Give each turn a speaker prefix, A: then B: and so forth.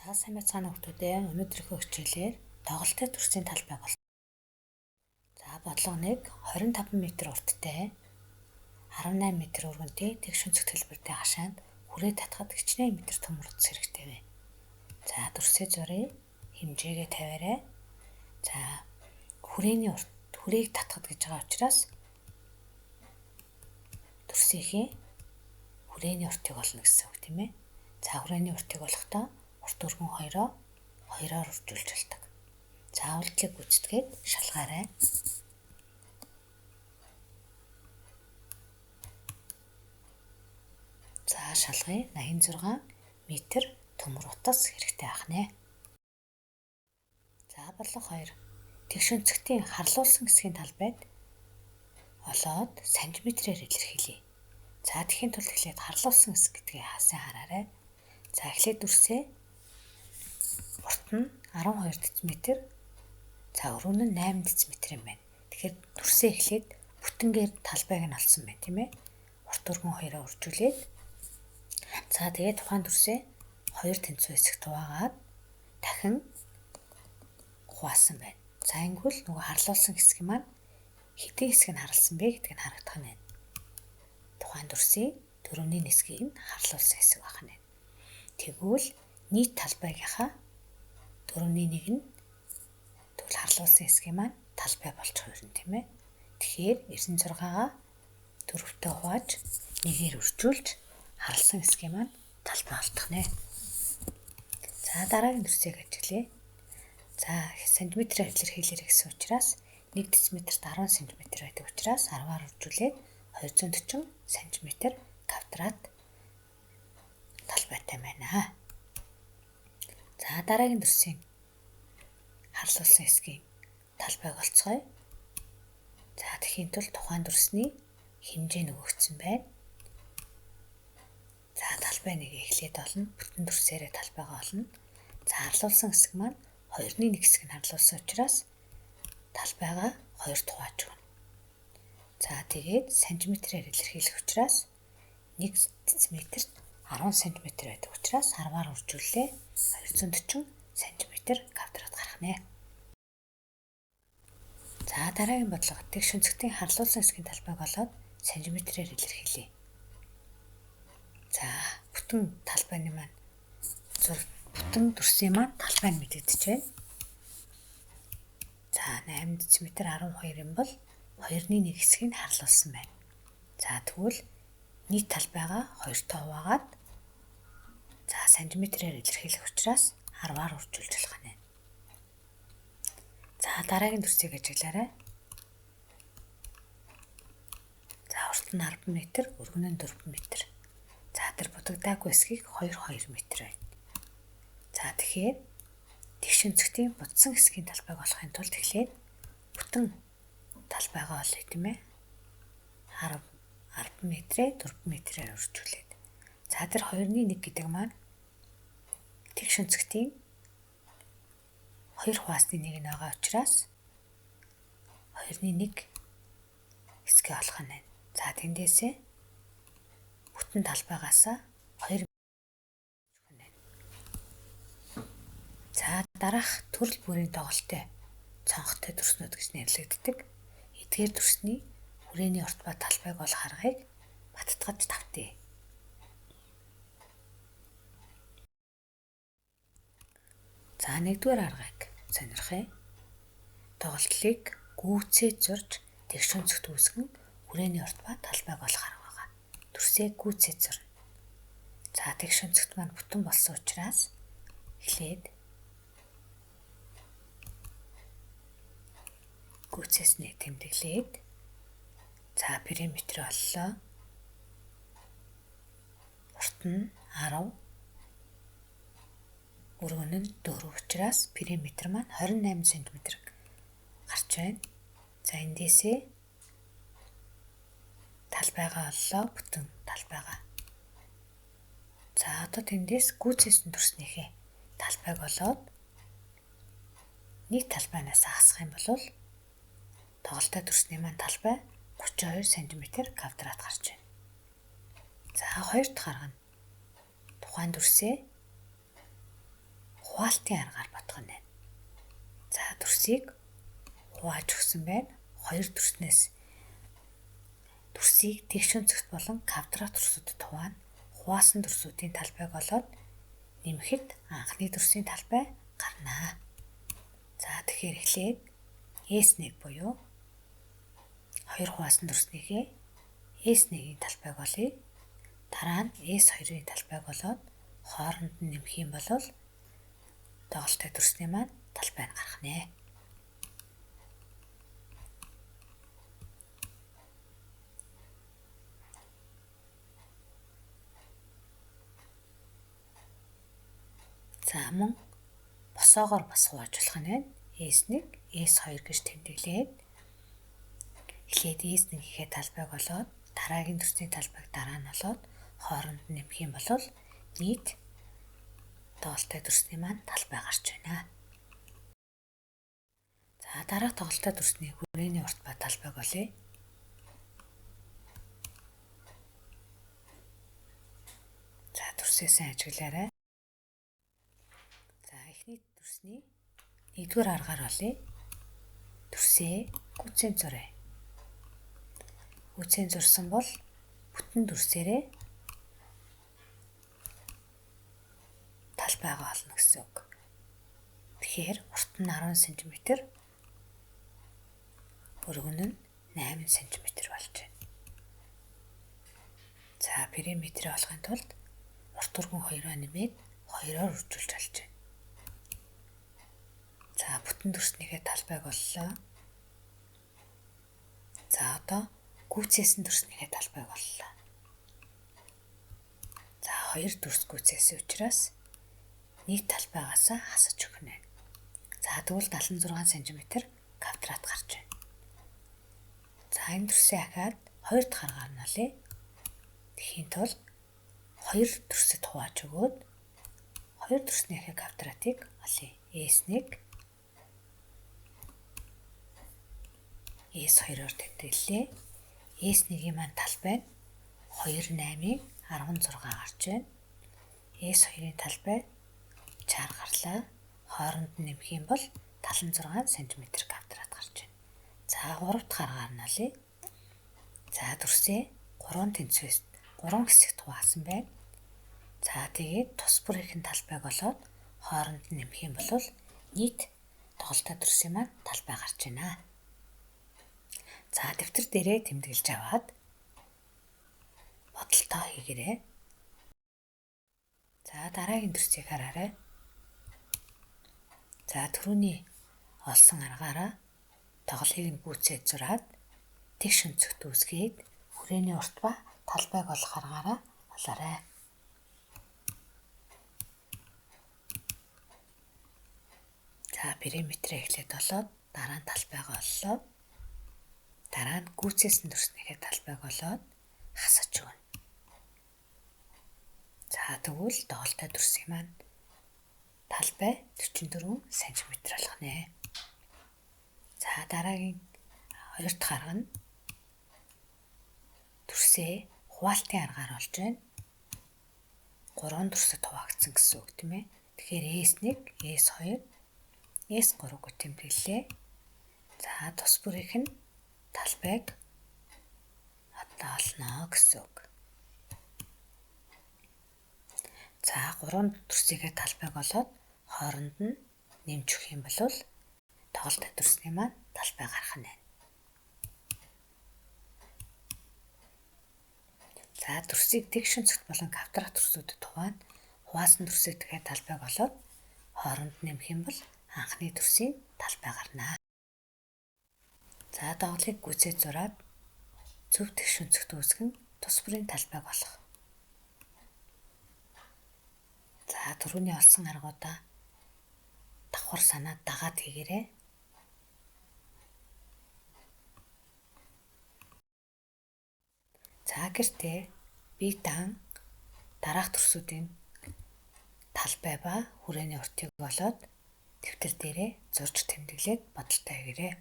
A: За сайн байцгаана хүмүүстээ. Өнөөдрийнхөө хичээлээр тоглолтын төрсийн талбай бол. За бодлогоныг 25 м урттай 18 м өргөнтэй тэгш өнцөг төлбөртэй хашаанд хүрээ татхад хичнээн метр төмөр утас хэрэгтэй вэ. За төрсөө зуръя. Хэмжээгээ тавиарай. За хүрээг татхад гэж байгаа учраас төрсийнхээ хүрээний уртыг олно гэсэн үг тийм ээ. За хүрээний уртыг олохдоо урт өргөн 2-оор үржүүлж болдог. За урдлыг гүйцэтгээд шалгаарай. За шалгая. 86 м төмөр утас хэрэгтэй ахнаа. За бодлого 2. Тэгш өнцгтийн харлуулсан хэсгийн талбайд олоод сантиметрээр илэрхийлье. За тэхийн тулд эхлээд харлуулсан хэсэг гэдгийг хаасан хараарай. За эхлээд үрсээ урт нь 12 дм. За өргөн нь 8 дм юм байна. Тэгэхээр төрсөө эхлээд бүтэнгээр талбайг нь олсон байна тийм ээ. Урт өргөн 2-оор үржүүлээд за тэгээд тухайн төрсөө 2 тэнцвэр хэсэгт хуваагаад дахин хуваасан байна. За ингэвэл нөгөө харлуулсан хэсэг маань хэдийн хэсэг нь харлсан бэ гэдг нь харагдах нь байна. Тухайн төрсийн дөрөвний нисгийг нь харлуулсан хэсэг байх нь байна. Тэгвэл нийт талбайгийнхаа 4/1 нь тэгвэл харлуулсан хэсгийн маань талбай болж хувирна тийм ээ. Тэгэхээр 96-гаа 4-тэй хувааж 1-ээр үржүүлж харлсан хэсгийн маань талбай олдох нэ. За дараагийн төрсийг ажиглая. За сантиметрээр илэрхийлэх гэсэн учраас 1 дм-т 10 см байдаг учраас 10-аар үржүүлээд 240 см квадрат талбайтай байна. За дараагийн төрсийн харлуулсан хэсгийн талбайг олцгоё. За тэхийн тулд тухайн төрсний хэмжээ нөгөөгдсөн байна. За талбай нэг эхлээд олно. Бүтэн төрсөөрөө талбайгаа олно. За харлуулсан хэсэг маань 2/1 хэсэг нь харлуулсан учраас талбайгаа 2-т хувааж өгнө. За тэгээд сантиметрээр илэрхийлэх учраас 1 дм-т 10 см байдаг учраас 10-аар үржүүлээ 240 см квадрат гарах нэ. За дараагийн бодлого тэгш өнцгтийн харлуулсан хэсгийн талбайг олоод сантиметрээр илэрхийлье. За бүтэн талбайны маань бүтэн төрсийн маань талбай нь мэдэгдэж байна. За 8 дм 12 юм бол 2/1 хэсгийг нь харлуулсан байна. За тэгвэл нийт талбайгаа 2-той хуваагаад за сантиметрээр илэрхийлэх учраас 10-аар үржүүлж болох нь. За дараагийн төрсийг ажиглаарай. За урт нь 10 м, өргөн нь 4 м. За тэр будагдаагүй хэсгийг 2 м байна. За тэгэхээр тэгш өнцгтийн будсан хэсгийн талбайг олохын тулд эхлээд бүтэн талбайгаа олъё тийм ээ. 10 м-ээр 4 м-ээр үржүүлээд. За тэр 2/1 гэдэг маань тэгш өнцгтийн 2 хуваасны 1 нь байгаа учраас 2/1 хэсгээ олох нь байна. За тэндээсээ бүтэн талбайгаас 2 м. За дараах төрөл бүрийн тоглолттой цонхтой төрснүүд гэж нэрлэгддэг. Эдгээр төрсний хүрээний урт ба талбайг олох аргыг баттгаж тавьтыг. За нэгдүгээр аргыг сонирхъя. Тоглолтыг гүйцээд зурж тэгш өнцгт үүсгэн хүрээний урт ба талбайг олох арга байгаа. Төрсөө гүйцээд зурна. За тэгш өнцгт маань бүтэн болсон учраас эхлээд гүйцээснээ тэмдэглээд за периметр оллоо. Урт нь 10, өргөн нь 4 учраас периметр маань 28 см гарч байна. За эндээсээ талбайгаа оллоо, бүтэн талбайгаа. За одоо тэндээс гүйцээсэн төрснийхээ талбайг олоод нэг талбайнаас хасах юм бол тоглолттой төрсний маань талбай 32 см квадрат гарч байна. За хоёр дахь арга нь тухайн төрсөө хуваалтын аргаар бодох нь байна. За дүрсийг хувааж өгсөн байна. Хоёр дүрсийг тэгш өнцөгт болон квадрат дүрсүүдэд хуваана. Хуваасан дүрсүүдийн талбайг олоод нэмэхэд анхны дүрсийн талбай гарнаа. За тэгэхээр эхлээд S1 буюу хоёр хуваасан дүрснийхээ S1-ийн талбайг олъё. Дараа нь S2-ийн талбайг олоод хооронд нь нэмэх юм бол доголтой дүрсний маань талбай нь гарах нэ. За мөн босоогоор бас хувааж болох нь байна. S1, S2 гэж тэмдэглээд эхлээд S1-ийнхээ талбайг олоод дараагийн дүрсний талбайг дараа нь олоод хооронд нь нэмэх юм бол нийт доголтой дүрсний маань талбай гарч байна. За дараах доголтой дүрсний хүрээний урт ба талбайг олъё. За дүрсээ сайн ажиглаарай. За эхний дүрсний нэгдүгээр аргаар олъё. Дүрсээ гүцэн зуръя. Гүцэн зурсан бол бүтэн дүрсээрээ талбайгаа олно гэсэн үг. Тэгэхээр урт нь 10 см, өргөн нь 8 см болж байна. За периметрээ олохын тулд урт өргөн 2-оо нэмээд 2-оор үржүүлж болж байна. За бүтэн дүрснийхээ талбайг оллоо. За одоо гүйцээсэн дүрснийхээ талбайг оллоо. За хоёр дүрс гүйцээсэн учраас нийт талбайгаас хасаж өгөх нь. За тэгвэл 76 см квадрат гарч байна. За энэ дүрсээ ахаад хоёр дахь аргаар нь олъё. Тэхийн тулд хоёр дүрсэд хувааж өгөөд хоёр дүрснийхээ квадратыг олъё. S1, S2-оор тэмдэглэлээ. S1-ийн маань талбай нь 2,8-ийн 16 гарч байна. S2-ийн талбай 60 гарлаа. Хооронд нь нэмэх юм бол 76 см квадрат гарч байна. За 3 дахь аргаар нь олъё. За дүрсээ 3 хэсэгт хуваасан байна. За тэгээд тус бүрийн талбайг олоод хооронд нь нэмэх юм бол нийт доголтой дүрсийн маань талбай гарч байна. За дэвтэр дээрээ тэмдэглэж аваад бодолтоо хийгээрэй. За дараагийн дүрсийг хараарай. За түрүүний олсон аргаараа тоглолыг нь гүйцээд зураад тэгш өнцөгт үүсгээд хүрээний урт ба талбайг олох аргаараа олоорой. За периметрээ эхлээд олоод дараа нь талбайгаа оллоо. Дараа нь гүйцээсэн дүрснийхээ талбайг олоод хасаж өгнө. За тэгвэл доголтой дүрсийн маань талбай 44 см болох нэ. За дараагийн хоёр дахь арга нь дүрсээ хуваалтын аргаар олж байна. 3 дүрсэд хуваагдсан гэсэн үг тийм ээ. Тэгэхээр S1, S2, S3-г тэмдэглэлээ. За тус бүрийнх нь талбайг одоо олно гэсэн үг. За 3 дүрсийнхээ талбайг олоод хооронд нь нэмж өгөх юм бол тоглолтой дүрсний маань талбай гарах нь байна. За дүрсийг тэгш өнцөгт болон квадрат дүрсүүдэд хуваана. Хуваасан дүрсийнхээ талбайг олоод хооронд нэмэх юм бол анхны дүрсийн талбай гарнаа. За доголыг гүйцээд зураад зөв тэгш өнцөгт үүсгэн тус бүрийн талбайг олох. За түрүүний олсон аргуудаа давхар санаад дагаад хийгээрэй. За гэртээ би дараах дүрсүүдийн талбай ба хүрээний уртыг олоод дэвтэр дээрээ зурж тэмдэглээд бодолтой хийгээрэй.